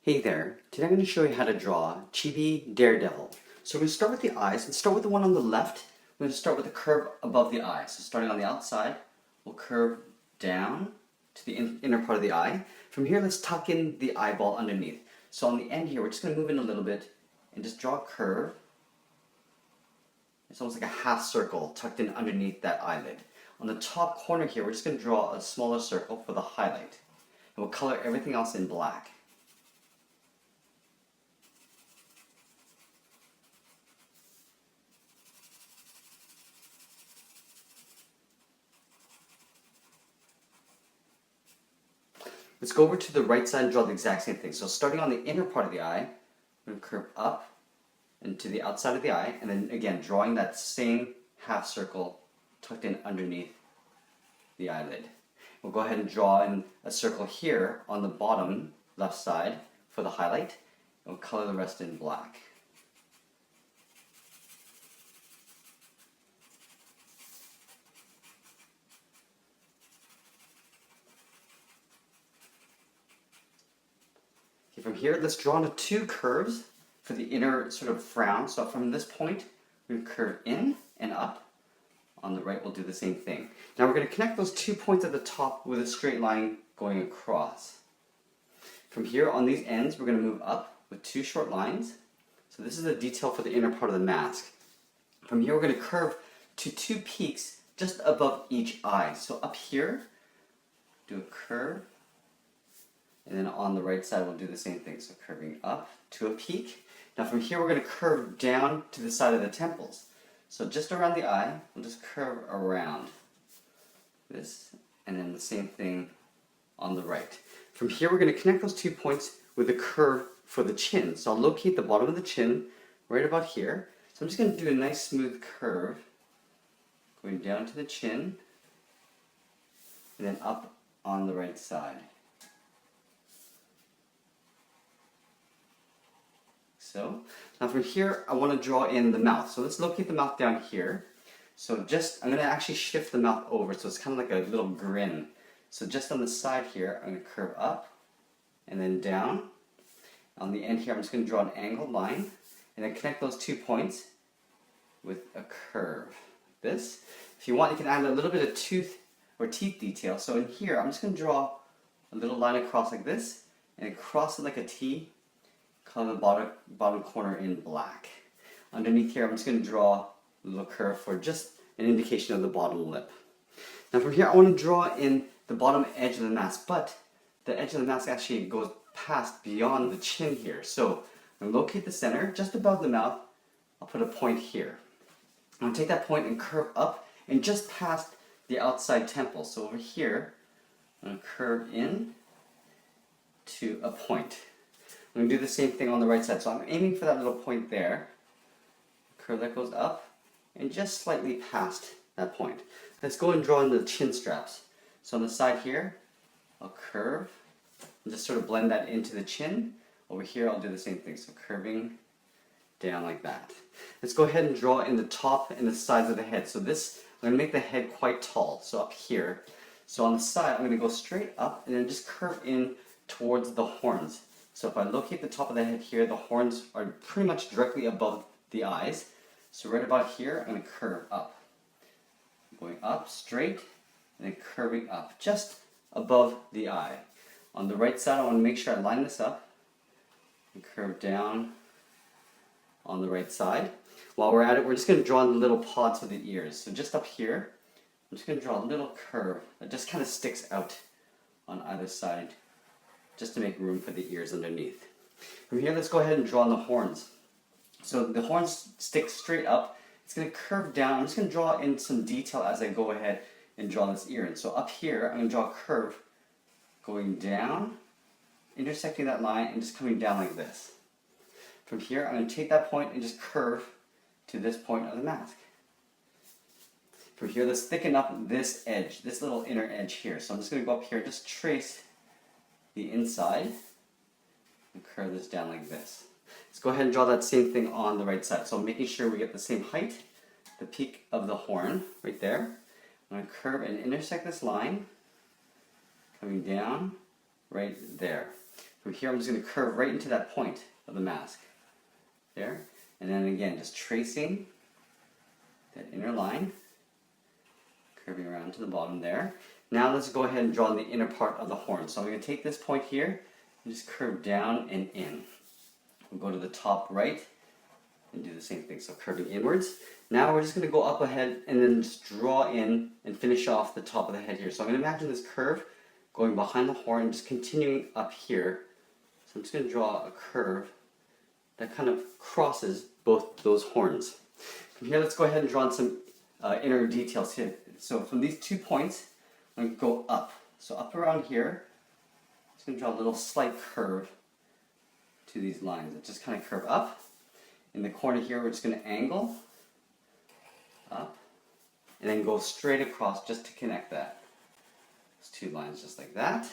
Hey there, today I'm going to show you how to draw Chibi Daredevil. So we're going to start with the eyes. Let's start with the one on the left. We're going to start with the curve above the eye. So starting on the outside, we'll curve down to the inner part of the eye. From here, let's tuck in the eyeball underneath. So on the end here, we're just going to move in a little bit and just draw a curve. It's almost like a half circle tucked in underneath that eyelid. On the top corner here, we're just going to draw a smaller circle for the highlight. And we'll color everything else in black. Let's go over to the right side and draw the exact same thing. So starting on the inner part of the eye, we're going to curve up and to the outside of the eye, and then again drawing that same half circle tucked in underneath the eyelid. We'll go ahead and draw in a circle here on the bottom left side for the highlight, and we'll color the rest in black. From here, let's draw into two curves for the inner sort of frown. So from this point, we're going to curve in and up. On the right, we'll do the same thing. Now we're going to connect those 2 points at the top with a straight line going across. From here, on these ends, we're going to move up with 2 short lines. So this is a detail for the inner part of the mask. From here, we're going to curve to 2 peaks just above each eye. So up here, do a curve. And then on the right side, we'll do the same thing. So curving up to a peak. Now from here, we're going to curve down to the side of the temples. So just around the eye, we'll just curve around this. And then the same thing on the right. From here, we're going to connect those 2 points with a curve for the chin. So I'll locate the bottom of the chin right about here. So I'm just going to do a nice smooth curve going down to the chin and then up on the right side. So, now from here, I want to draw in the mouth. So let's locate the mouth down here. So I'm going to actually shift the mouth over, so it's kind of like a little grin. So just on the side here, I'm going to curve up and then down. On the end here, I'm just going to draw an angled line and then connect those 2 points with a curve. Like this. If you want, you can add a little bit of tooth or teeth detail. So in here, I'm just going to draw a little line across like this and cross it like a T. Color the bottom corner in black. Underneath here, I'm just going to draw a little curve for just an indication of the bottom lip. Now from here, I want to draw in the bottom edge of the mask, but the edge of the mask actually goes past beyond the chin here. So I'm going to locate the center, just above the mouth, I'll put a point here. I'm going to take that point and curve up and just past the outside temple. So over here, I'm going to curve in to a point. I'm going to do the same thing on the right side. So I'm aiming for that little point there. Curve that goes up and just slightly past that point. Let's go and draw in the chin straps. So on the side here, I'll curve and just sort of blend that into the chin. Over here, I'll do the same thing. So curving down like that. Let's go ahead and draw in the top and the sides of the head. So this, I'm going to make the head quite tall. So up here. So on the side, I'm going to go straight up and then just curve in towards the horns. So if I locate the top of the head here, the horns are pretty much directly above the eyes. So right about here, I'm going to curve up. Going up straight and then curving up just above the eye. On the right side, I want to make sure I line this up and curve down on the right side. While we're at it, we're just going to draw in the little pods for the ears. So just up here, I'm just going to draw a little curve that just kind of sticks out on either side, just to make room for the ears underneath. From here, let's go ahead and draw in the horns. So the horns stick straight up. It's going to curve down. I'm just going to draw in some detail as I go ahead and draw this ear in. So up here, I'm going to draw a curve going down, intersecting that line, and just coming down like this. From here, I'm going to take that point and just curve to this point of the mask. From here, let's thicken up this edge, this little inner edge here. So I'm just going to go up here and just trace the inside and curve this down like this. Let's go ahead and draw that same thing on the right side. So I'm making sure we get the same height, the peak of the horn right there. I'm going to curve and intersect this line, coming down right there. From here, I'm just going to curve right into that point of the mask. There. And then again, just tracing that inner line, curving around to the bottom there. Now let's go ahead and draw the inner part of the horn. So I'm going to take this point here and just curve down and in. We'll go to the top right and do the same thing, so curving inwards. Now we're just going to go up ahead and then just draw in and finish off the top of the head here. So I'm going to imagine this curve going behind the horn and just continuing up here. So I'm just going to draw a curve that kind of crosses both those horns. From here, let's go ahead and draw in some inner details here. So from these 2 points, I'm going to go up. So up around here, I'm just going to draw a little slight curve to these lines that just kind of curve up. In the corner here, we're just going to angle up and then go straight across just to connect that. Those 2 lines just like that.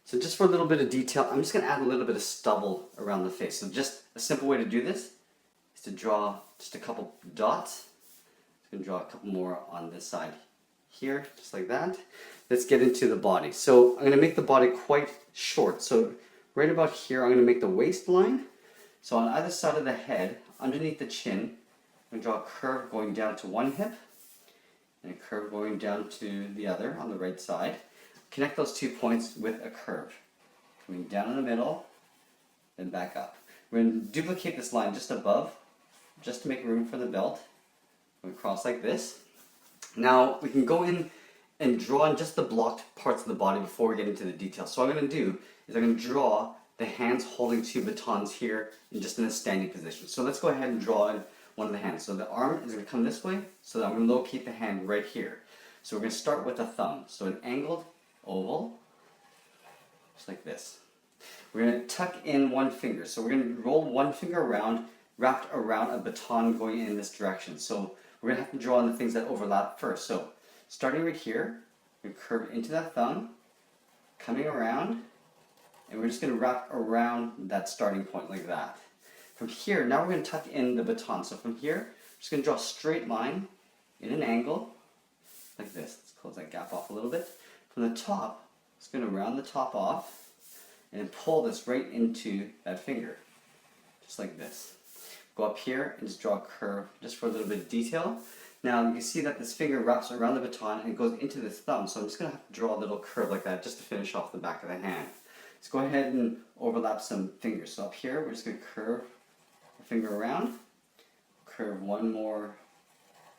So just for a little bit of detail, I'm just going to add a little bit of stubble around the face. So just a simple way to do this is to draw just a couple dots. I'm going to draw a couple more on this side here, just like that. Let's get into the body. So I'm going to make the body quite short. So right about here, I'm going to make the waistline. So on either side of the head, underneath the chin, I'm going to draw a curve going down to one hip and a curve going down to the other on the right side. Connect those 2 points with a curve. Coming down in the middle, then back up. We're going to duplicate this line just above, just to make room for the belt. Going across like this. Now we can go in and draw in just the blocked parts of the body before we get into the details. So what I'm going to do is I'm going to draw the hands holding 2 batons here and just in a standing position. So let's go ahead and draw in one of the hands. So the arm is going to come this way, so that I'm going to locate the hand right here. So we're going to start with a thumb. So an angled oval, just like this. We're going to tuck in one finger. So we're going to roll one finger around, wrapped around a baton going in this direction. So we're going to have to draw on the things that overlap first. So starting right here, we curve into that thumb, coming around, and we're just going to wrap around that starting point like that. From here, now we're going to tuck in the baton. So from here, we're just going to draw a straight line in an angle, like this. Let's close that gap off a little bit. From the top, just going to round the top off, and then pull this right into that finger, just like this. Go up here and just draw a curve, just for a little bit of detail. Now you can see that this finger wraps around the baton and it goes into this thumb, so I'm just going to have to draw a little curve like that just to finish off the back of the hand. Let's go ahead and overlap some fingers. So up here, we're just going to curve a finger around, curve one more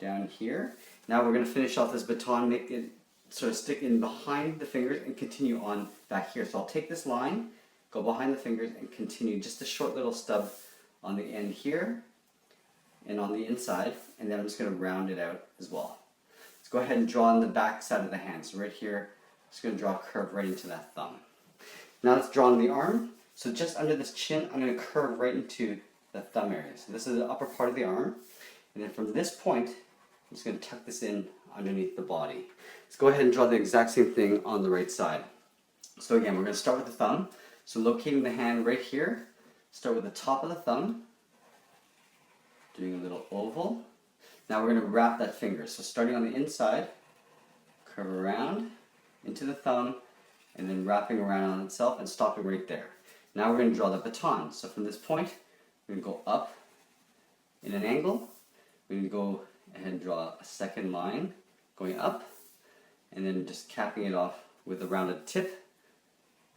down here. Now we're going to finish off this baton, make it sort of stick in behind the fingers and continue on back here. So I'll take this line, go behind the fingers and continue just a short little stub on the end here and on the inside, and then I'm just going to round it out as well. Let's go ahead and draw on the back side of the hand. So right here, I'm just going to draw a curve right into that thumb. Now let's draw on the arm. So just under this chin, I'm going to curve right into the thumb area. So this is the upper part of the arm, and then from this point, I'm just going to tuck this in underneath the body. Let's go ahead and draw the exact same thing on the right side. So again, we're going to start with the thumb. So locating the hand right here, start with the top of the thumb, doing a little oval. Now we're going to wrap that finger. So starting on the inside, curve around into the thumb, and then wrapping around on itself and stopping right there. Now we're going to draw the baton. So from this point, we're going to go up in an angle. We're going to go ahead and draw a second line going up, and then just capping it off with a rounded tip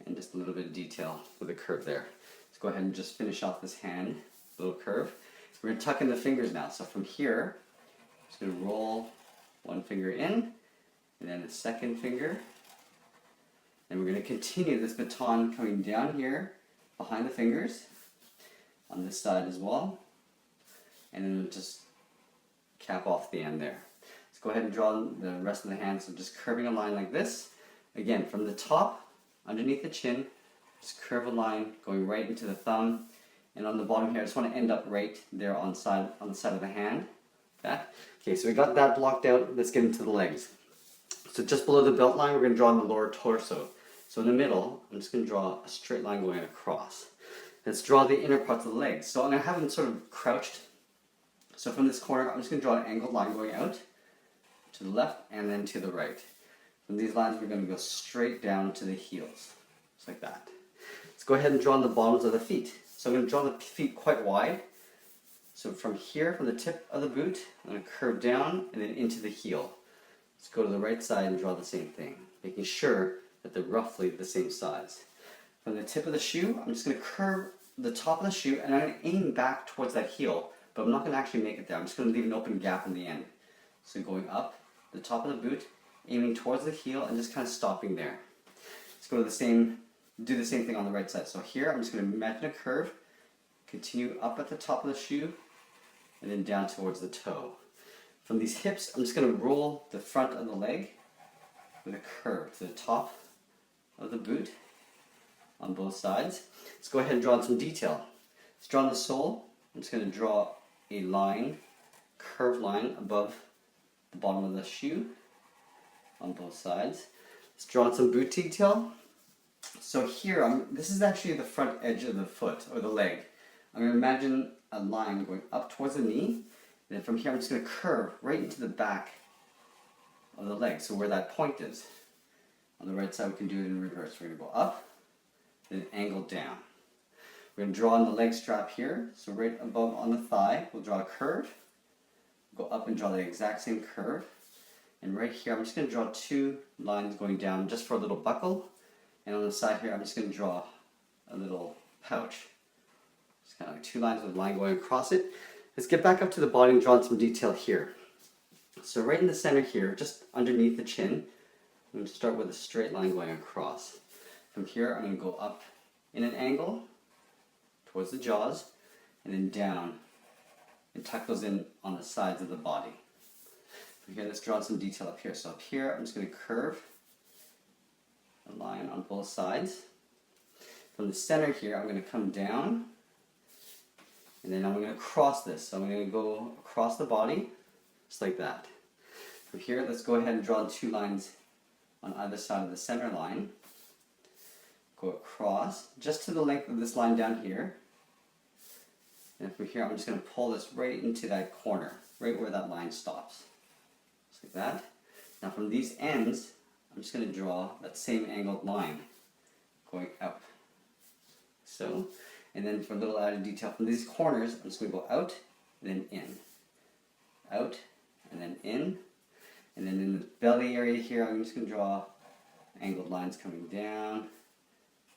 and just a little bit of detail with a curve there. Let's go ahead and just finish off this hand, little curve. We're going to tuck in the fingers now. So from here, I'm just going to roll one finger in, and then a second finger. And we're going to continue this baton coming down here behind the fingers on this side as well. And then we'll just cap off the end there. Let's go ahead and draw the rest of the hand. So just curving a line like this. Again, from the top, underneath the chin, just curve a line going right into the thumb. And on the bottom here, I just want to end up right there on the side of the hand. That. Okay, so we got that blocked out. Let's get into the legs. So just below the belt line, we're going to draw on the lower torso. So in the middle, I'm just going to draw a straight line going across. Let's draw the inner parts of the legs. So I'm going to have them sort of crouched. So from this corner, I'm just going to draw an angled line going out to the left and then to the right. From these lines, we're going to go straight down to the heels, just like that. Let's go ahead and draw on the bottoms of the feet. So I'm going to draw the feet quite wide. So from here, from the tip of the boot, I'm going to curve down and then into the heel. Let's go to the right side and draw the same thing, making sure that they're roughly the same size. From the tip of the shoe, I'm just going to curve the top of the shoe and I'm going to aim back towards that heel, but I'm not going to actually make it there. I'm just going to leave an open gap in the end. So going up the top of the boot, aiming towards the heel and just kind of stopping there. Let's go to do the same thing on the right side. So here, I'm just going to imagine a curve, continue up at the top of the shoe, and then down towards the toe. From these hips, I'm just going to roll the front of the leg with a curve to the top of the boot on both sides. Let's go ahead and draw in some detail. Let's draw on the sole. I'm just going to draw a line, curved line above the bottom of the shoe on both sides. Let's draw in some boot detail. So here, this is actually the front edge of the foot or the leg. I'm going to imagine a line going up towards the knee, and then from here I'm just going to curve right into the back of the leg, so where that point is. On the right side we can do it in reverse. We're going to go up, then angle down. We're going to draw on the leg strap here, so right above on the thigh we'll draw a curve, go up and draw the exact same curve, and right here I'm just going to draw two lines going down just for a little buckle, and on the side here I'm just going to draw a little pouch. It's kind of like two lines with a line going across it. Let's get back up to the body and draw in some detail here. So right in the center here, just underneath the chin, I'm going to start with a straight line going across. From here I'm going to go up in an angle towards the jaws and then down and tuck those in on the sides of the body. From here, let's draw some detail up here. So up here I'm just going to curve a line on both sides. From the center here I'm going to come down and then I'm going to cross this. So I'm going to go across the body just like that. From here let's go ahead and draw two lines on either side of the center line. Go across just to the length of this line down here. And from here I'm just going to pull this right into that corner, right where that line stops. Just like that. Now from these ends I'm just going to draw that same angled line going up. So, and then for a little added detail, from these corners I'm just going to go out and then in. Out and then in. And then in the belly area here I'm just going to draw angled lines coming down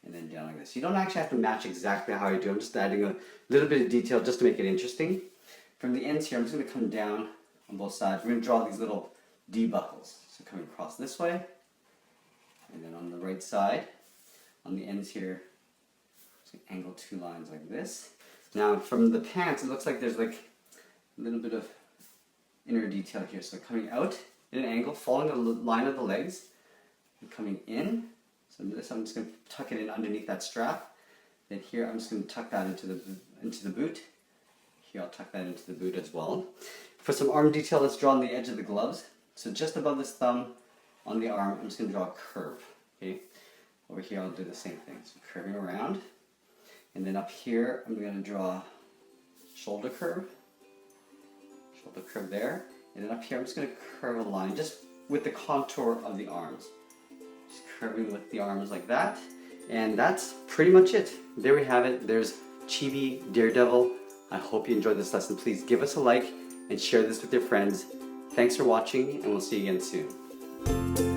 and then down like this. You don't actually have to match exactly how I do. I'm just adding a little bit of detail just to make it interesting. From the ends here I'm just going to come down on both sides. We're going to draw these little D buckles. So coming across this way. And then on the right side, on the ends here, just angle two lines like this. Now from the pants, it looks like there's like a little bit of inner detail here. So coming out in an angle, following the line of the legs, and coming in. So this I'm just going to tuck it in underneath that strap. Then here I'm just going to tuck that into the boot. Here I'll tuck that into the boot as well. For some arm detail, let's draw on the edge of the gloves. So just above this thumb, on the arm, I'm just going to draw a curve. Okay, over here I'll do the same thing. So curving around, and then up here I'm going to draw shoulder curve there, and then up here I'm just going to curve a line just with the contour of the arms. Just curving with the arms like that, and that's pretty much it. There we have it. There's Chibi Daredevil. I hope you enjoyed this lesson. Please give us a like and share this with your friends. Thanks for watching, and we'll see you again soon.